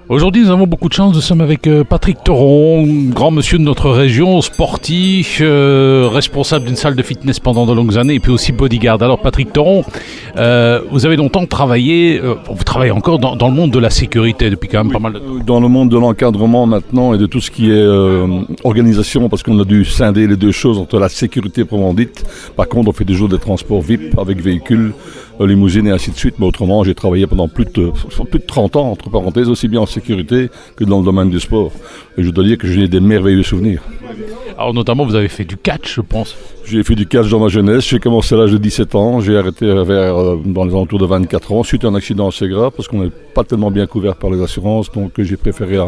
Aujourd'hui, nous avons beaucoup de chance. Nous sommes avec Patrick Thoron, grand monsieur de notre région, sportif, responsable d'une salle de fitness pendant de longues années et puis aussi bodyguard. Alors Patrick Thoron, vous avez longtemps travaillé, vous travaillez encore dans le monde de la sécurité depuis quand même pas mal de temps. Dans le monde de l'encadrement maintenant et de tout ce qui est organisation, parce qu'on a dû scinder les deux choses entre la sécurité proprement dite. Par contre, on fait des jours de transport VIP avec véhicules, limousines et ainsi de suite. Mais autrement, j'ai travaillé pendant plus de 30 ans, entre parenthèses, aussi bien en sécurité que dans le domaine du sport. Et je dois dire que j'ai des merveilleux souvenirs. Alors notamment, vous avez fait du catch, je pense. J'ai fait du catch dans ma jeunesse. J'ai commencé à l'âge de 17 ans. J'ai arrêté dans les alentours de 24 ans suite à un accident assez grave parce qu'on n'est pas tellement bien couvert par les assurances. Donc j'ai préféré,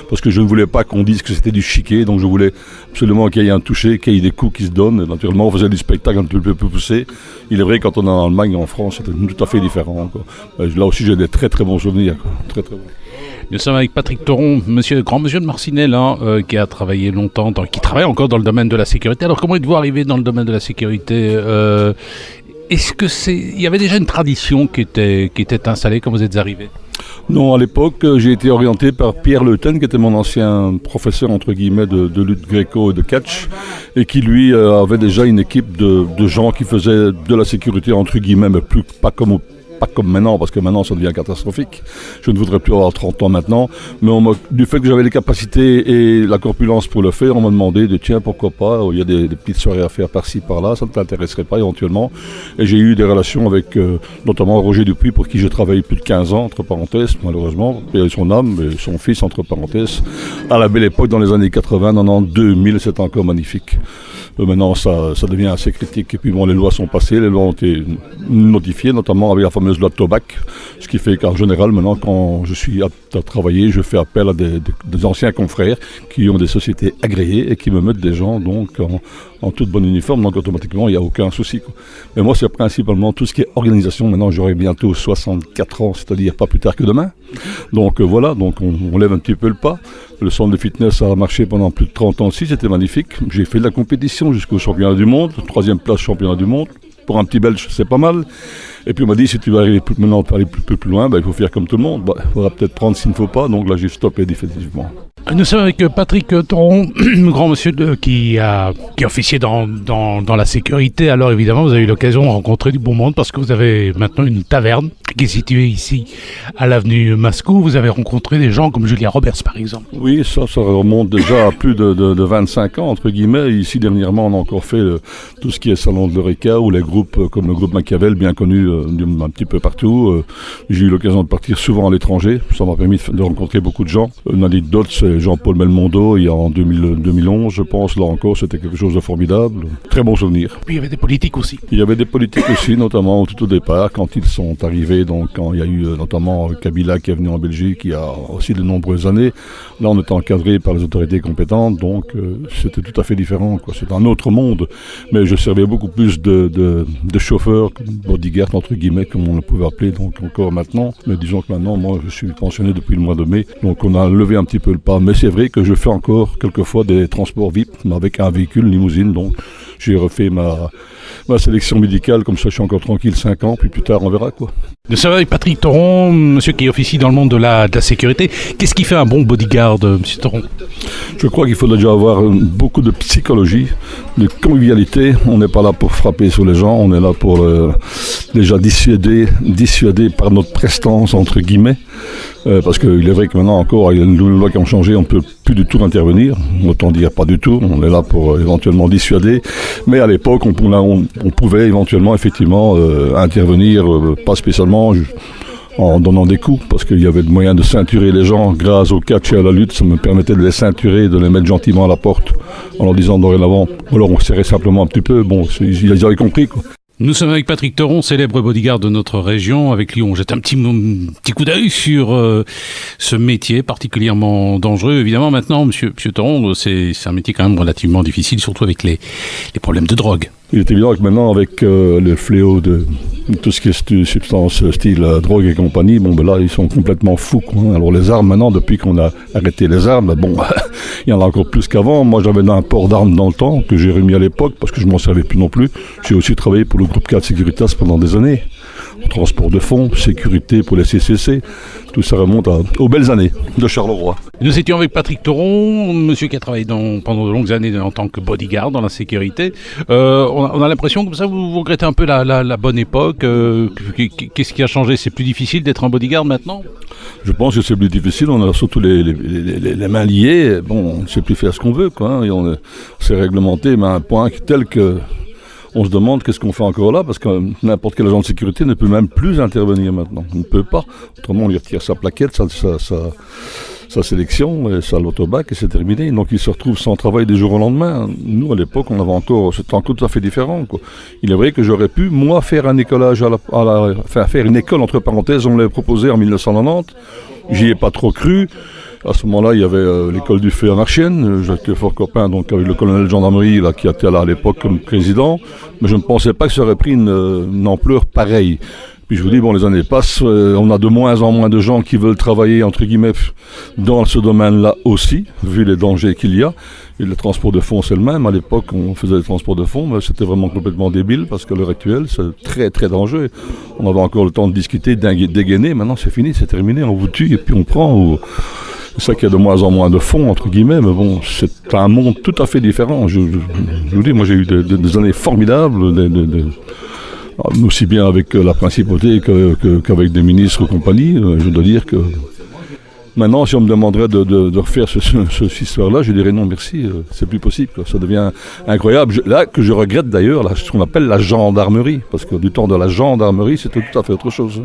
parce que je ne voulais pas qu'on dise que c'était du chiquet. Donc je voulais absolument qu'il y ait un toucher, qu'il y ait des coups qui se donnent. Et naturellement, on faisait du spectacle un peu plus poussé. Il est vrai que quand on est en Allemagne, en France, c'était tout à fait différent, quoi. Là aussi, j'ai des très très bons souvenirs, quoi. Très très bons. Nous sommes avec Patrick Thoron, grand monsieur de Marcinelle, qui a travaillé longtemps, qui travaille encore dans le domaine de la sécurité. Alors comment êtes-vous arrivé dans le domaine de la sécurité Est-ce que il y avait déjà une tradition qui était installée quand vous êtes arrivé? Non, à l'époque, j'ai été orienté par Pierre Leuten, qui était mon ancien professeur, entre guillemets, de lutte gréco et de catch, et qui, lui, avait déjà une équipe de gens qui faisaient de la sécurité, entre guillemets, mais pas comme maintenant, parce que maintenant ça devient catastrophique. Je ne voudrais plus avoir 30 ans maintenant, mais du fait que j'avais les capacités et la corpulence pour le faire, on m'a demandé de tiens, pourquoi pas, il y a des petites soirées à faire par-ci, par-là, ça ne t'intéresserait pas éventuellement. Et j'ai eu des relations avec notamment Roger Dupuis, pour qui j'ai travaillé plus de 15 ans, entre parenthèses, malheureusement, et son âme, et son fils, entre parenthèses, à la belle époque, dans les années 80, 90, 2000, c'était encore magnifique. Maintenant, ça devient assez critique. Et puis bon, les lois sont passées, les lois ont été notifiées, notamment avec la fameuse loi Tobac, ce qui fait qu'en général, maintenant, quand je suis apte à travailler, je fais appel à des anciens confrères qui ont des sociétés agréées et qui me mettent des gens donc en toute bonne uniforme, donc automatiquement, il n'y a aucun souci, quoi. Mais moi, c'est principalement tout ce qui est organisation. Maintenant, j'aurai bientôt 64 ans, c'est-à-dire pas plus tard que demain. Donc voilà, donc on lève un petit peu le pas. Le centre de fitness a marché pendant plus de 30 ans aussi, c'était magnifique. J'ai fait de la compétition jusqu'au championnat du monde, 3e place championnat du monde. Pour un petit Belge, c'est pas mal. Et puis on m'a dit, si tu veux arriver maintenant aller plus loin, il faut faire comme tout le monde. Il faudra peut-être prendre s'il ne faut pas. Donc là, j'ai stoppé définitivement. Nous sommes avec Patrick Thoron, grand monsieur qui officiait dans la sécurité. Alors évidemment, vous avez eu l'occasion de rencontrer du bon monde parce que vous avez maintenant une taverne qui est située ici à l'avenue Mascou. Vous avez rencontré des gens comme Julia Roberts, par exemple. Oui, ça remonte déjà à plus de 25 ans, entre guillemets. Ici, dernièrement, on a encore fait tout ce qui est salon de l'Eureka ou les groupes comme le groupe Machiavel, bien connu un petit peu partout. J'ai eu l'occasion de partir souvent à l'étranger. Ça m'a permis de rencontrer beaucoup de gens. Une anecdote, c'est Jean-Paul Belmondo, il y a en 2011, je pense, là encore, c'était quelque chose de formidable. Très bon souvenir. Puis il y avait des politiques aussi. Il y avait des politiques aussi, notamment tout au départ, quand ils sont arrivés, donc quand il y a eu notamment Kabila qui est venu en Belgique il y a aussi de nombreuses années. Là, on était encadré par les autorités compétentes, donc c'était tout à fait différent, quoi. C'est un autre monde, mais je servais beaucoup plus de chauffeur, bodyguard, entre guillemets, comme on le pouvait appeler, donc encore maintenant. Mais disons que maintenant, moi, je suis pensionné depuis le mois de mai, donc on a levé un petit peu le pas. Mais c'est vrai que je fais encore quelquefois des transports VIP avec un véhicule limousine, donc j'ai refait ma sélection médicale, comme ça je suis encore tranquille 5 ans, puis plus tard on verra, quoi. Nous sommes avec Patrick Thoron, monsieur qui officie dans le monde de la sécurité. Qu'est-ce qui fait un bon bodyguard, monsieur Thoron? Je crois qu'il faut déjà avoir beaucoup de psychologie, de convivialité. On n'est pas là pour frapper sur les gens, on est là pour déjà dissuader par notre prestance, entre guillemets. Parce qu'il est vrai que maintenant encore, il y a une nouvelle loi qui ont changé, on ne peut plus du tout intervenir. Autant dire pas du tout, on est là pour éventuellement dissuader. Mais à l'époque, on pouvait éventuellement effectivement intervenir, pas spécialement en donnant des coups, parce qu'il y avait le moyen de ceinturer les gens grâce au catch et à la lutte. Ça me permettait de les ceinturer, de les mettre gentiment à la porte en leur disant dorénavant. Ou alors on serrait simplement un petit peu, bon, ils avaient compris, quoi. Nous sommes avec Patrick Thoron, célèbre bodyguard de notre région. Avec lui, on jette un petit coup d'œil sur ce métier particulièrement dangereux. Évidemment, maintenant, monsieur Thoron, c'est un métier quand même relativement difficile, surtout avec les problèmes de drogue. Il est évident que maintenant, avec le fléau de tout ce qui est substance style drogue et compagnie, là, ils sont complètement fous, quoi. Alors les armes, maintenant, depuis qu'on a arrêté les armes, il y en a encore plus qu'avant. Moi, j'avais un port d'armes dans le temps, que j'ai remis à l'époque, parce que je m'en servais plus non plus. J'ai aussi travaillé pour le groupe 4 Securitas pendant des années. transport de fonds, sécurité pour les CCC. Tout ça remonte aux belles années de Charleroi. Nous étions avec Patrick Thoron, monsieur qui a travaillé pendant de longues années en tant que bodyguard dans la sécurité. On a l'impression comme ça, vous regrettez un peu la bonne époque. Qu'est-ce qui a changé? C'est plus difficile d'être un bodyguard maintenant? Je pense que c'est plus difficile. On a surtout les mains liées. Bon, on ne sait plus faire ce qu'on veut, quoi, hein, et on s'est réglementé, mais à un point tel que on se demande qu'est-ce qu'on fait encore là, parce que n'importe quel agent de sécurité ne peut même plus intervenir maintenant. Il ne peut pas. Autrement, on lui retire sa plaquette, sa sélection, et sa lotobac, et c'est terminé. Donc il se retrouve sans travail du jour au lendemain. Nous, à l'époque, c'était encore tout à fait différent, quoi. Il est vrai que j'aurais pu, moi, faire un écolage faire une école, entre parenthèses, on l'avait proposé en 1990. J'y ai pas trop cru. À ce moment-là, il y avait l'école du feu à Marchienne. J'étais fort copain donc avec le colonel de gendarmerie là, qui était là à l'époque comme président. Mais je ne pensais pas que ça aurait pris une ampleur pareille. Puis je vous dis, bon, les années passent, on a de moins en moins de gens qui veulent travailler, entre guillemets, dans ce domaine-là aussi, vu les dangers qu'il y a. Et le transport de fonds, c'est le même. À l'époque, on faisait le transport de fonds, mais c'était vraiment complètement débile, parce qu'à l'heure actuelle, c'est très, très dangereux. On avait encore le temps de discuter, dégainer. Maintenant, c'est fini, c'est terminé, on vous tue, et puis on prend. C'est ça qu'il y a de moins en moins de fonds, entre guillemets, mais bon, c'est un monde tout à fait différent. Je vous dis, moi, j'ai eu des années formidables, aussi bien avec la principauté qu'avec des ministres et compagnie. Je dois dire que maintenant, si on me demanderait de refaire cette histoire-là, je dirais non, merci, c'est plus possible, quoi. Ça devient incroyable. Là, que je regrette d'ailleurs, ce qu'on appelle la gendarmerie, parce que du temps de la gendarmerie, c'était tout à fait autre chose.